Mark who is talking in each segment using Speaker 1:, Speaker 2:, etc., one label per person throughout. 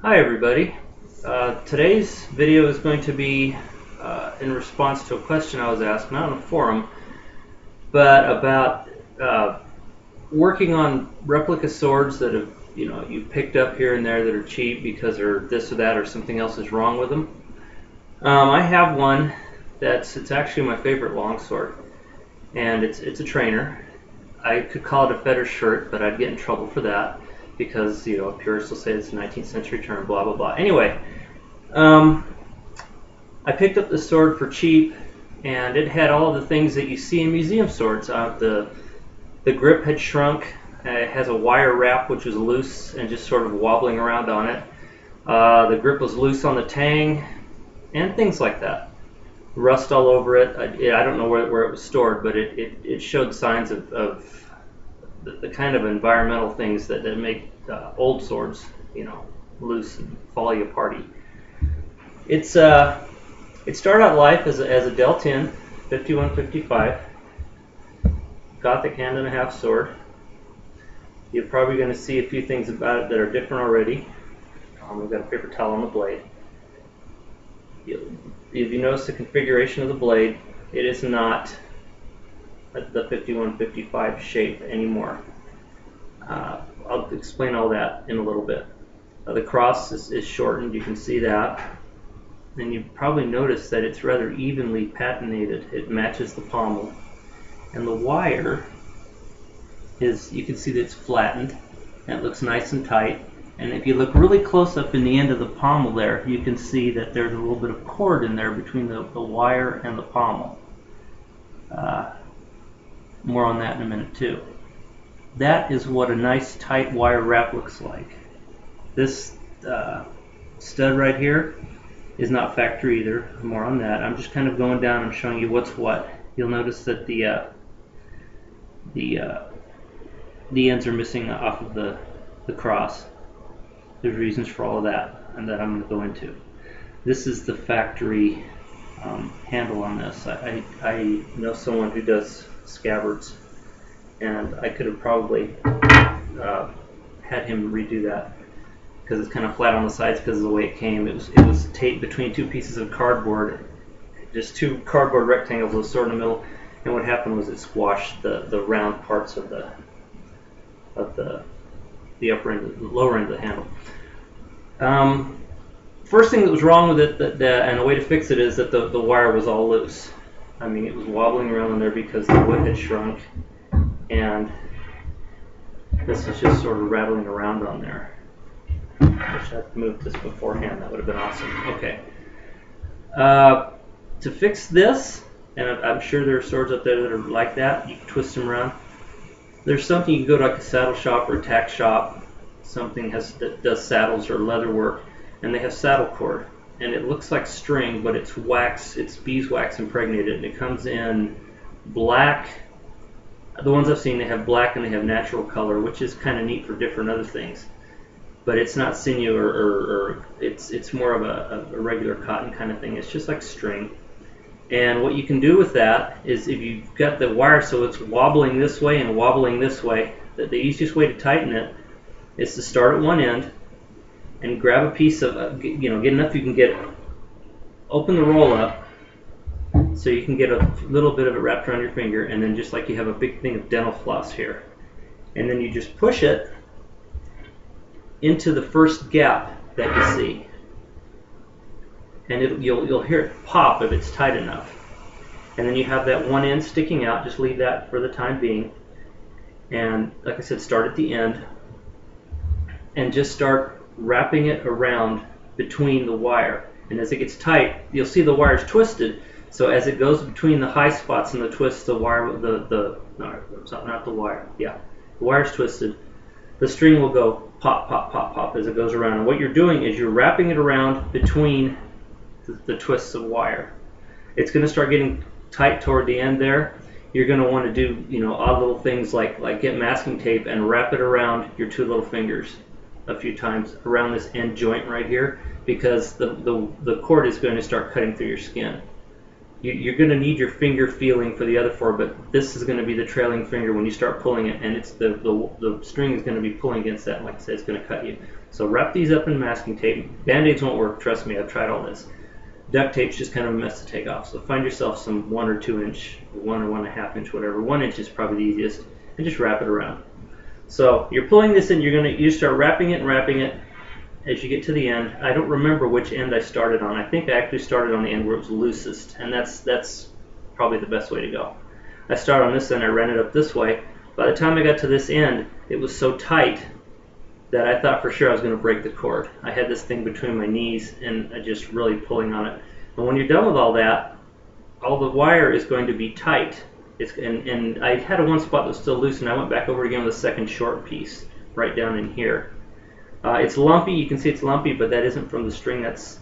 Speaker 1: Hi everybody. Today's video is going to be in response to a question I was asked, not on a forum, but about working on replica swords that have, you picked up here and there that are cheap because or this or that or something else is wrong with them. I have one it's actually my favorite longsword, and it's a trainer. I could call it a fetish shirt, but I'd get in trouble for that, because purists will say it's a 19th century term, blah blah blah. Anyway, I picked up the sword for cheap, and it had all the things that you see in museum swords. The grip had shrunk. It has a wire wrap which was loose and just sort of wobbling around on it. The grip was loose on the tang, and things like that. Rust all over it. I don't know where it was stored, but it showed signs of the kind of environmental things that make old swords, loose and fall you aparty. It started out life as a Del 10 5155 Gothic hand and a half sword. You're probably going to see a few things about it that are different already. We've got a paper towel on the blade. If you notice the configuration of the blade, it is not the 5155 shape anymore. I'll explain all that in a little bit. The cross is shortened, you can see that. And you probably notice that it's rather evenly patinated. It matches the pommel. And the wire is, you can see that it's flattened, and it looks nice and tight. And if you look really close up in the end of the pommel there, you can see that there's a little bit of cord in there between the wire and the pommel. More on that in a minute too. That is what a nice tight wire wrap looks like. This stud right here is not factory either. More on that. I'm just kind of going down and showing you what's what. You'll notice that the ends are missing off of the cross. There's reasons for all of that, and that I'm going to go into. This is the factory handle on this. I know someone who does scabbards, and I could have probably had him redo that, because it's kind of flat on the sides because of the way it came. It was taped between two pieces of cardboard, just two cardboard rectangles with a sword in the middle, and what happened was it squashed the round parts of the upper end, the lower end of the handle. First thing that was wrong with it, and the way to fix it, is that the wire was all loose. I mean, it was wobbling around in there because the wood had shrunk, and this was just sort of rattling around on there. I wish I'd moved this beforehand. That would have been awesome. Okay. To fix this, and I'm sure there are swords up there that are like that, you can twist them around. There's something, you can go to like a saddle shop or a tack shop, something that does saddles or leather work, and they have saddle cord, and it looks like string, but it's wax, it's beeswax impregnated, and it comes in black. The ones I've seen, they have black and they have natural color, which is kind of neat for different other things, but it's not sinew or it's more of a regular cotton kind of thing. It's just like string. And what you can do with that is, if you've got the wire so it's wobbling this way and wobbling this way, the easiest way to tighten it is to start at one end and grab a piece of, get enough you can get, open the roll up so you can get a little bit of it wrapped around your finger, and then just like you have a big thing of dental floss here, and then you just push it into the first gap that you see, and you'll hear it pop if it's tight enough. And then you have that one end sticking out. Just leave that for the time being, and like I said, start at the end and just start wrapping it around between the wire. And as it gets tight, you'll see the wire's twisted, so as it goes between the high spots and the twists, the wire, the wire's twisted, the string will go pop, pop, pop, pop as it goes around. And what you're doing is you're wrapping it around between the twists of wire. It's going to start getting tight toward the end there. You're going to want to do, odd little things like get masking tape and wrap it around your two little fingers a few times around this end joint right here, because the cord is going to start cutting through your skin. You're going to need your finger feeling for the other 4, but this is going to be the trailing finger when you start pulling it, and it's the string is going to be pulling against that, and like I said, it's going to cut you. So wrap these up in masking tape. Band-aids won't work, trust me, I've tried all this. Duct tape's just kind of a mess to take off, so find yourself some 1 or 2 inch, 1 or 1.5 inch, whatever. 1 inch is probably the easiest, and just wrap it around. So you're pulling this in, you start wrapping it and wrapping it as you get to the end. I don't remember which end I started on. I think I actually started on the end where it was loosest, and that's probably the best way to go. I started on this end, I ran it up this way. By the time I got to this end, it was so tight that I thought for sure I was going to break the cord. I had this thing between my knees and just really pulling on it. And when you're done with all that, all the wire is going to be tight. And I had one spot that was still loose, and I went back over again with a second short piece right down in here. It's lumpy, you can see it's lumpy, but that isn't from the string, that's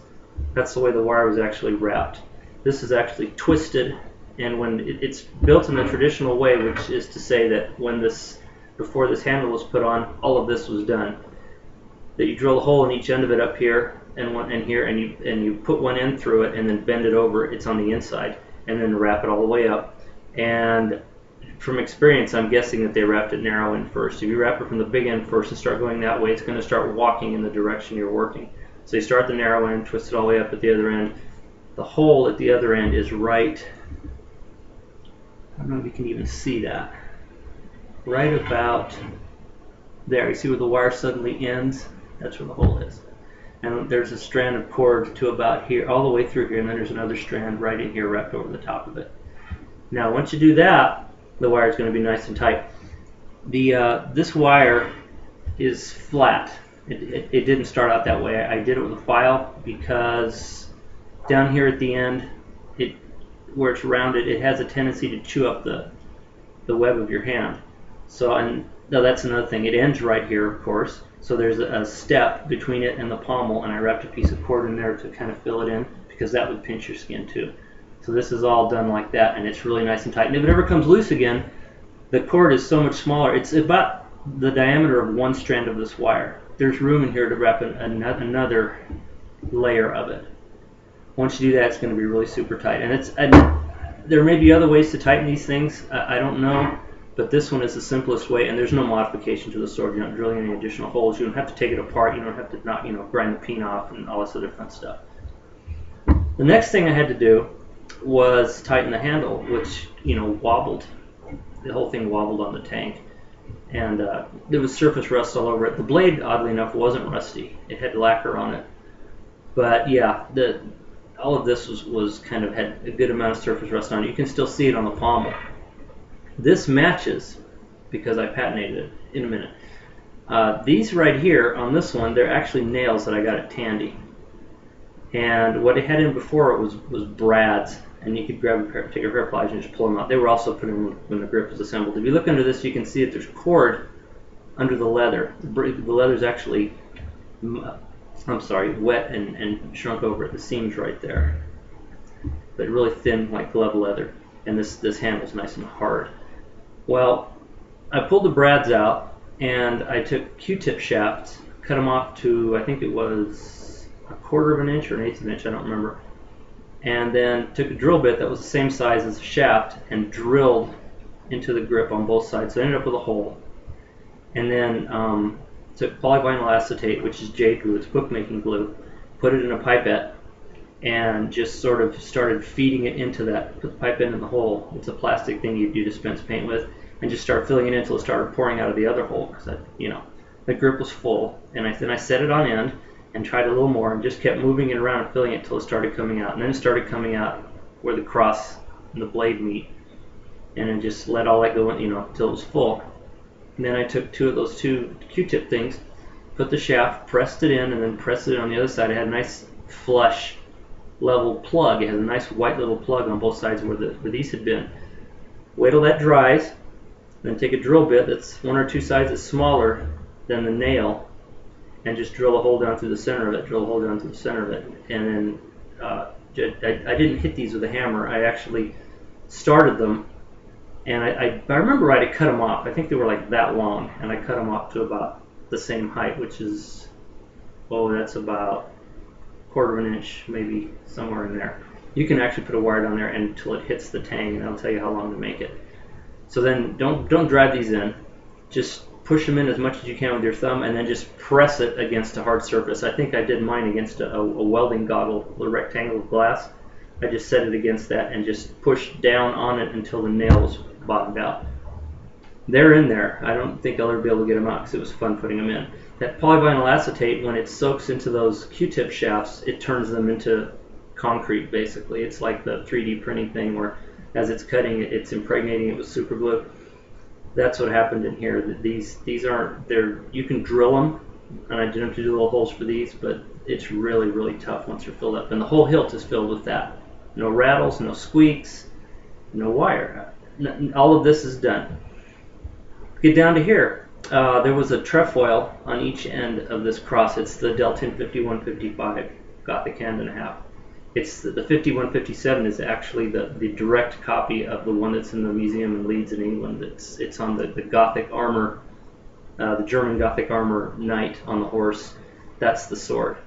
Speaker 1: the way the wire was actually wrapped. This is actually twisted, and when it's built in the traditional way, which is to say that before this handle was put on, all of this was done. That you drill a hole in each end of it up here and here, and you put one end through it and then bend it over, it's on the inside, and then wrap it all the way up. And from experience, I'm guessing that they wrapped it narrow end first. If you wrap it from the big end first and start going that way, it's going to start walking in the direction you're working. So you start the narrow end, twist it all the way up at the other end. The hole at the other end is right, I don't know if you can even see that, right about there. You see where the wire suddenly ends? That's where the hole is. And there's a strand of cord to about here, all the way through here, and then there's another strand right in here wrapped over the top of it. Now once you do that, the wire is going to be nice and tight. This wire is flat. It didn't start out that way. I did it with a file because down here at the end, where it's rounded, it has a tendency to chew up the web of your hand. So, and no, that's another thing. It ends right here, of course. So there's a step between it and the pommel, and I wrapped a piece of cord in there to kind of fill it in because that would pinch your skin too. So this is all done like that, and it's really nice and tight. And if it ever comes loose again, the cord is so much smaller. It's about the diameter of one strand of this wire. There's room in here to wrap another layer of it. Once you do that, it's going to be really super tight. And there may be other ways to tighten these things. I don't know, but this one is the simplest way, and there's no modification to the sword. You're not drilling any additional holes. You don't have to take it apart. You don't have to grind the peen off and all this other fun stuff. The next thing I had to do was tighten the handle, which wobbled. The whole thing wobbled on the tank, and there was surface rust all over it. The blade, oddly enough, wasn't rusty. It had lacquer on it, but yeah, all of this was kind of had a good amount of surface rust on it. You can still see it on the pommel. This matches because I patinated it in a minute. These right here on this one, they're actually nails that I got at Tandy. And what it had in before it was brads, and you could take a pair of pliers and just pull them out. They were also put in when the grip was assembled. If you look under this, you can see that there's cord under the leather. The leather's actually, wet and shrunk over at the seams right there. But really thin, like glove leather. And this handle's nice and hard. Well, I pulled the brads out, and I took Q-tip shafts, cut them off to, I think it was 1/4 of an inch or 1/8 of an inch, I don't remember. And then took a drill bit that was the same size as the shaft and drilled into the grip on both sides. So I ended up with a hole. And then took polyvinyl acetate, which is jade glue, it's bookmaking glue, put it in a pipette, and just sort of started feeding it into that. Put the pipette in the hole. It's a plastic thing you dispense paint with, and just start filling it in until it started pouring out of the other hole. Because the grip was full, and then I set it on end and tried a little more, and just kept moving it around and filling it until it started coming out. And then it started coming out where the cross and the blade meet, and then just let all that go in, until it was full. And then I took those two Q-tip things, put the shaft, pressed it in, and then pressed it in on the other side. It had a nice flush level plug. It has a nice white little plug on both sides where these had been. Wait till that dries, then take a drill bit that's 1 or 2 sizes smaller than the nail, and just drill a hole down through the center of it, drill a hole down through the center of it. And then I didn't hit these with a hammer. I actually started them, and I remember right, I cut them off. I think they were like that long, and I cut them off to about the same height, which is, that's about 1/4 of an inch, maybe somewhere in there. You can actually put a wire down there until it hits the tang, and I'll tell you how long to make it. So then don't drive these in. Just push them in as much as you can with your thumb, and then just press it against a hard surface. I think I did mine against a welding goggle, a rectangle of glass. I just set it against that and just pushed down on it until the nail was bottomed out. They're in there. I don't think I'll ever be able to get them out because it was fun putting them in. That polyvinyl acetate, when it soaks into those Q-tip shafts, it turns them into concrete, basically. It's like the 3D printing thing where as it's cutting it, it's impregnating it with super glue. That's what happened in here. These aren't, you can drill them, and I didn't have to do little holes for these, but it's really, really tough once they're filled up. And the whole hilt is filled with that. No rattles, no squeaks, no wire. All of this is done. Get down to here. There was a trefoil on each end of this cross. It's the Deltin 5155 Gothic hand and a half. It's the 5157 is actually the direct copy of the one that's in the museum in Leeds in England. It's on the Gothic armor, the German Gothic armor knight on the horse. That's the sword.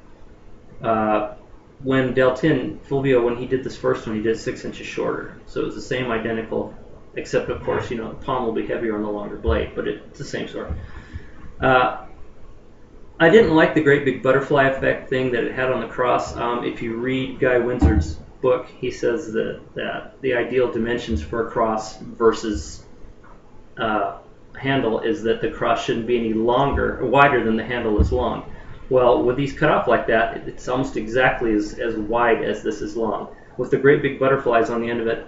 Speaker 1: When Deltin, Fulvio, when he did this first one, he did 6 inches shorter. So it was the same identical, except of course, you know, the palm will be heavier on the longer blade, but it's the same sword. I didn't like the great big butterfly effect thing that it had on the cross. If you read Guy Windsor's book, he says that the ideal dimensions for a cross versus handle is that the cross shouldn't be any longer or wider than the handle is long. Well, with these cut off like that, it's almost exactly as wide as this is long. With the great big butterflies on the end of it,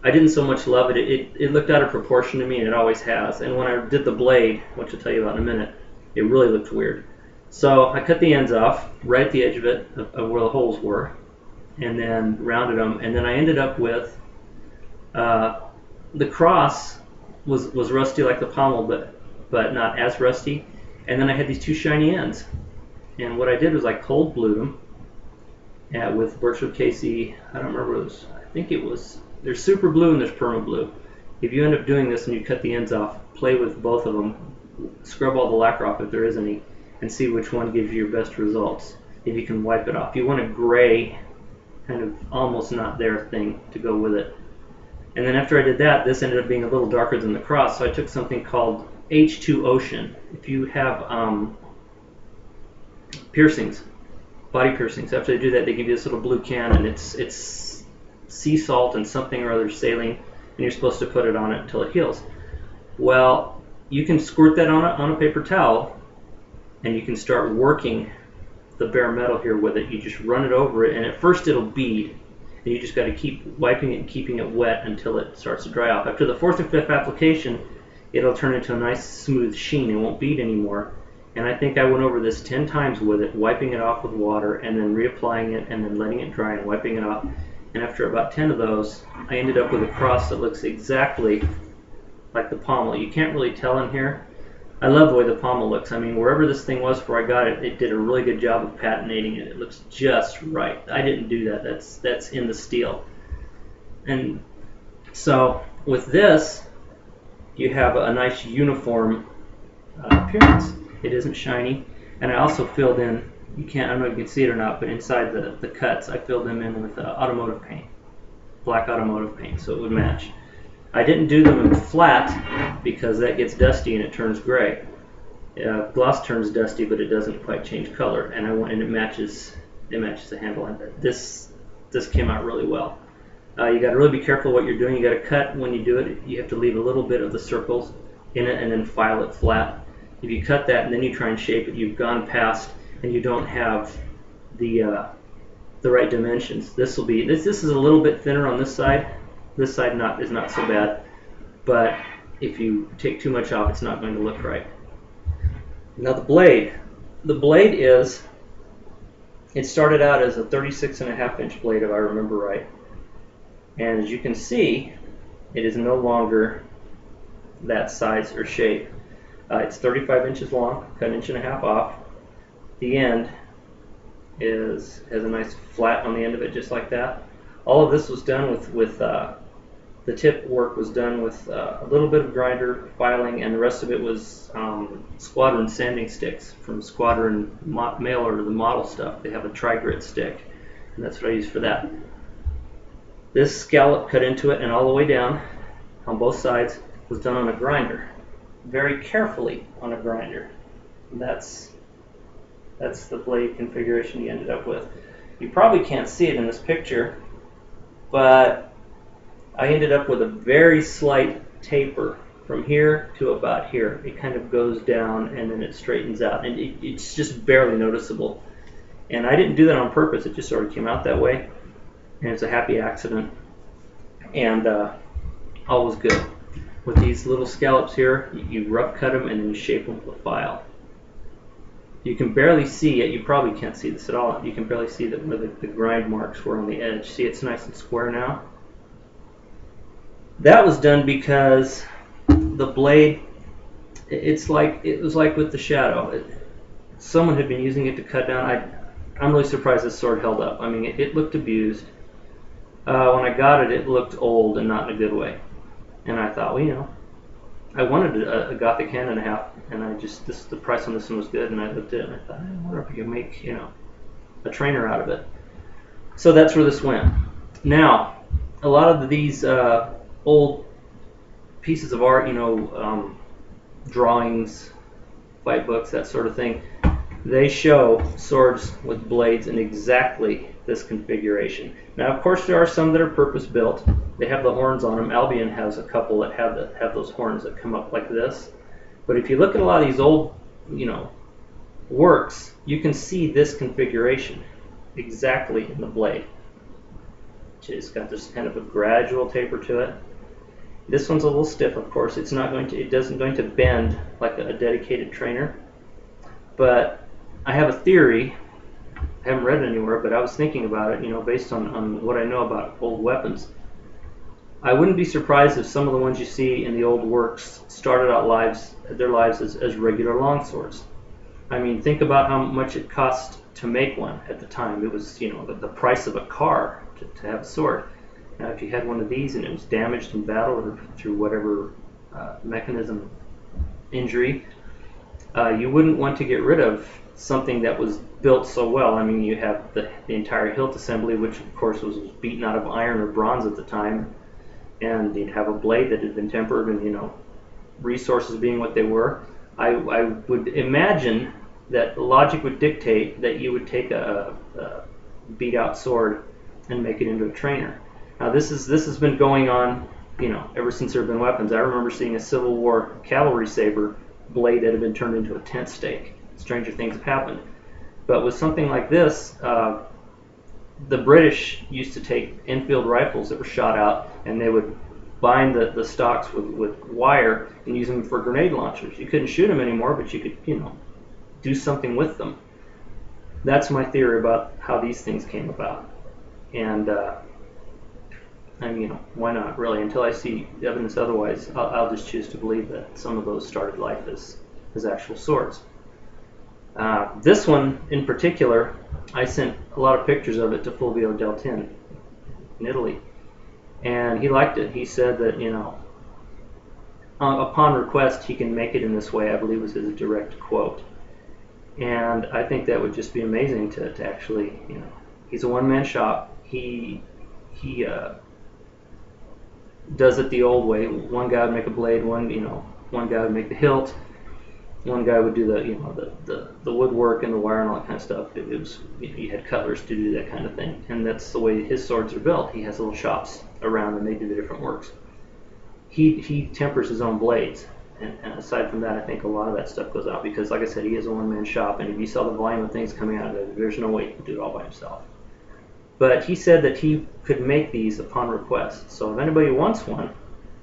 Speaker 1: I didn't so much love it. It looked out of proportion to me, and it always has. And when I did the blade, which I'll tell you about in a minute, it really looked weird. So I cut the ends off right at the edge of it, of where the holes were, and then rounded them. And then I ended up with the cross was rusty like the pommel, but not as rusty. And then I had these two shiny ends. And what I did was I cold blued them with Birchwood KC. I don't remember what it was. I think it was. There's super blue and there's perma blue. If you end up doing this and you cut the ends off, play with both of them, scrub all the lacquer off if there is any, and see which one gives you your best results. If you can wipe it off. You want a gray, kind of almost not there thing to go with it. And then after I did that, this ended up being a little darker than the cross, so I took something called H2 Ocean. If you have piercings, body piercings, after they do that, they give you this little blue can, and it's sea salt and something or other saline, and you're supposed to put it on it until it heals. Well, you can squirt that on a paper towel, and you can start working the bare metal here with it. You just run it over it, and at first it'll bead, and you just got to keep wiping it and keeping it wet until it starts to dry off. After the 4th or 5th application, it'll turn into a nice smooth sheen. It won't bead anymore. And I think I went over this 10 times with it, wiping it off with water, and then reapplying it, and then letting it dry and wiping it off. And after about 10 of those, I ended up with a cross that looks exactly like the pommel. You can't really tell in here. I love the way the pommel looks. I mean, wherever this thing was before I got it, it did a really good job of patinating it. It looks just right. I didn't do that. That's in the steel. And so with this, you have a nice uniform appearance. It isn't shiny. And I also filled in, I don't know if you can see it or not, but inside the cuts, I filled them in with automotive paint, black automotive paint, so it would match. I didn't do them in flat because that gets dusty and it turns gray. Gloss turns dusty, but it doesn't quite change color, and it matches the handle. And this came out really well. You got to really be careful what you're doing. You got to cut when you do it. You have to leave a little bit of the circles in it and then file it flat. If you cut that and then you try and shape it, you've gone past and you don't have the right dimensions. This is a little bit thinner on this side. This side is not so bad, but if you take too much off, it's not going to look right. Now the blade is, it started out as a 36.5-inch blade, if I remember right, and as you can see, it is no longer that size or shape. It's 35 inches long, cut 1.5 inches off. The end has a nice flat on the end of it, just like that. All of this was done with the tip work was done with a little bit of grinder, filing, and the rest of it was Squadron sanding sticks from Squadron mail order, the model stuff. They have a tri-grit stick, and that's what I use for that. This scallop cut into it and all the way down on both sides was done on a grinder, very carefully on a grinder. And that's the blade configuration you ended up with. You probably can't see it in this picture, but I ended up with a very slight taper from here to about here. It kind of goes down and then it straightens out, and it's just barely noticeable. And I didn't do that on purpose, it just sort of came out that way, and it's a happy accident, and all was good. With these little scallops here, you rough cut them and then you shape them with a file. You can barely see it, you probably can't see this at all, you can barely see that where the grind marks were on the edge. See, it's nice and square now. That was done because the blade, it was like with the shadow. Someone had been using it to cut down. I'm really surprised this sword held up. I mean, it looked abused. When I got it, it looked old and not in a good way. And I thought, well, you know, I wanted a Gothic hand and a half, and the price on this one was good, and I looked at it and I thought, I wonder if I could make, you know, a trainer out of it. So that's where this went. Now, a lot of these old pieces of art, you know, drawings, fight books, that sort of thing, they show swords with blades in exactly this configuration. Now, of course, there are some that are purpose-built. They have the horns on them. Albion has a couple that have those horns that come up like this. But if you look at a lot of these old, you know, works, you can see this configuration exactly in the blade. It's got this kind of a gradual taper to it. This one's a little stiff, of course. It isn't going to bend like a dedicated trainer. But I have a theory. I haven't read it anywhere, but I was thinking about it, you know, based on what I know about old weapons. I wouldn't be surprised if some of the ones you see in the old works started out their lives as regular longswords. I mean, think about how much it cost to make one at the time. It was, you know, the price of a car to have a sword. Now, if you had one of these and it was damaged in battle or through whatever mechanism injury, you wouldn't want to get rid of something that was built so well. I mean, you have the entire hilt assembly, which of course was beaten out of iron or bronze at the time, and you'd have a blade that had been tempered, and, you know, resources being what they were. I would imagine that logic would dictate that you would take a beat out sword and make it into a trainer. Now, this has been going on, you know, ever since there have been weapons. I remember seeing a Civil War cavalry saber blade that had been turned into a tent stake. Stranger things have happened. But with something like this, the British used to take Enfield rifles that were shot out, and they would bind the stocks with wire and use them for grenade launchers. You couldn't shoot them anymore, but you could, you know, do something with them. That's my theory about how these things came about. And I mean, you know, why not, really? Until I see evidence otherwise, I'll just choose to believe that some of those started life as actual swords. This one in particular, I sent a lot of pictures of it to Fulvio Del Tin in Italy, and he liked it. He said that, you know, upon request he can make it in this way. I believe was his direct quote, and I think that would just be amazing to actually, you know, he's a one-man shop. He does it the old way. One guy would make a blade, one guy would make the hilt, one guy would do the woodwork and the wire and all that kind of stuff. It was, you had cutlers to do that kind of thing, and that's the way his swords are built. He has little shops around and they do the different works. He tempers his own blades, and aside from that, I think a lot of that stuff goes out because, like I said, he is a one-man shop, and if you saw the volume of things coming out of it, there's no way he could do it all by himself. But he said that he could make these upon request. So if anybody wants one,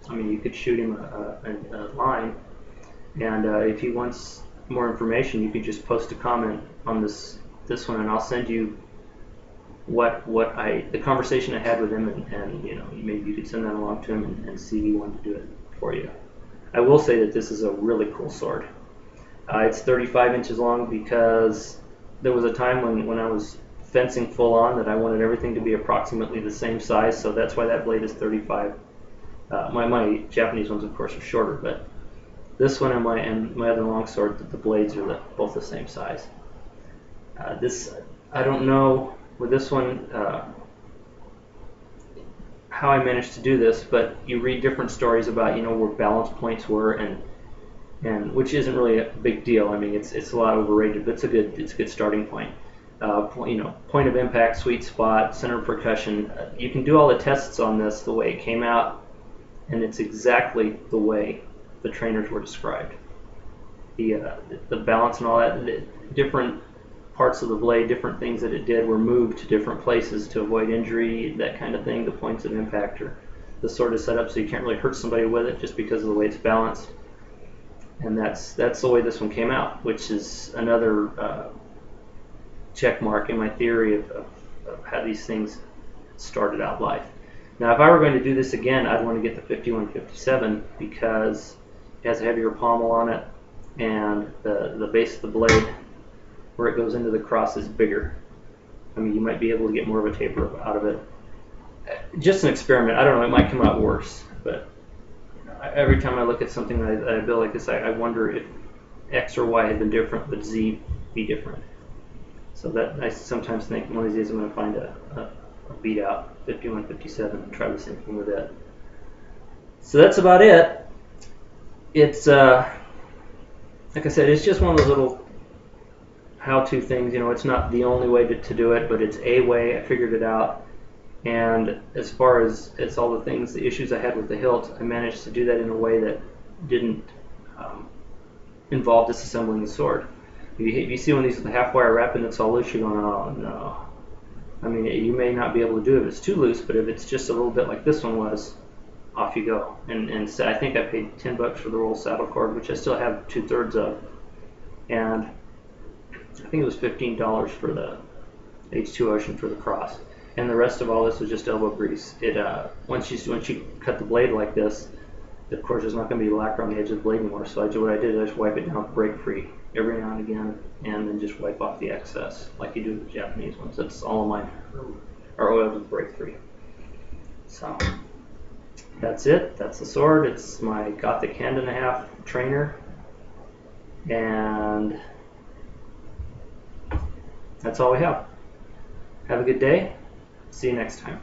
Speaker 1: I mean, you could shoot him a line, and if he wants more information, you could just post a comment on this one, and I'll send you the conversation I had with him, and you know, maybe you could send that along to him and see if he wanted to do it for you. I will say that this is a really cool sword. It's 35 inches long because there was a time when I was fencing full on that I wanted everything to be approximately the same size, so that's why that blade is 35. My Japanese ones, of course, are shorter, but this one and my other longsword, the blades are both the same size. I don't know with this one. how I managed to do this, but you read different stories about, you know, where balance points were, and which isn't really a big deal. I mean, it's a lot overrated, but it's a good starting point. You know, point of impact, sweet spot, center of percussion. You can do all the tests on this the way it came out, and it's exactly the way the trainers were described. The balance and all that, the different parts of the blade, different things that it did were moved to different places to avoid injury, that kind of thing. The points of impact, or the sword is set up so you can't really hurt somebody with it just because of the way it's balanced. And that's the way this one came out, which is another check mark in my theory of how these things started out life. Now, if I were going to do this again, I'd want to get the 5157 because it has a heavier pommel on it, and the base of the blade, where it goes into the cross, is bigger. I mean, you might be able to get more of a taper out of it. Just an experiment. I don't know. It might come out worse, but every time I look at something that I build like this, I wonder if X or Y had been different, would Z be different? So that I sometimes think one of these days I'm going to find a beat out 5157 and try the same thing with it. So that's about it. It's like I said, it's just one of those little how-to things. You know, it's not the only way to do it, but it's a way. I figured it out. And as far as all the things, the issues I had with the hilt, I managed to do that in a way that didn't involve disassembling the sword. If you see one of these with the half-wire wrap and it's all loose, you're going, oh no. I mean, you may not be able to do it if it's too loose, but if it's just a little bit like this one was, off you go. And so I think I paid $10 for the roll saddle cord, which I still have 2/3 of, and I think it was $15 for the H2 Ocean for the cross. And the rest of all this was just elbow grease. It once you cut the blade like this, of course there's not going to be lacquer on the edge of the blade anymore. So what I did is I just wipe it down with brake free every now and again, and then just wipe off the excess like you do with the Japanese ones. That's all of mine are oiled with brake free. So that's it. That's the sword. It's my Gothic hand and a half trainer, and that's all we have. Have a good day. See you next time.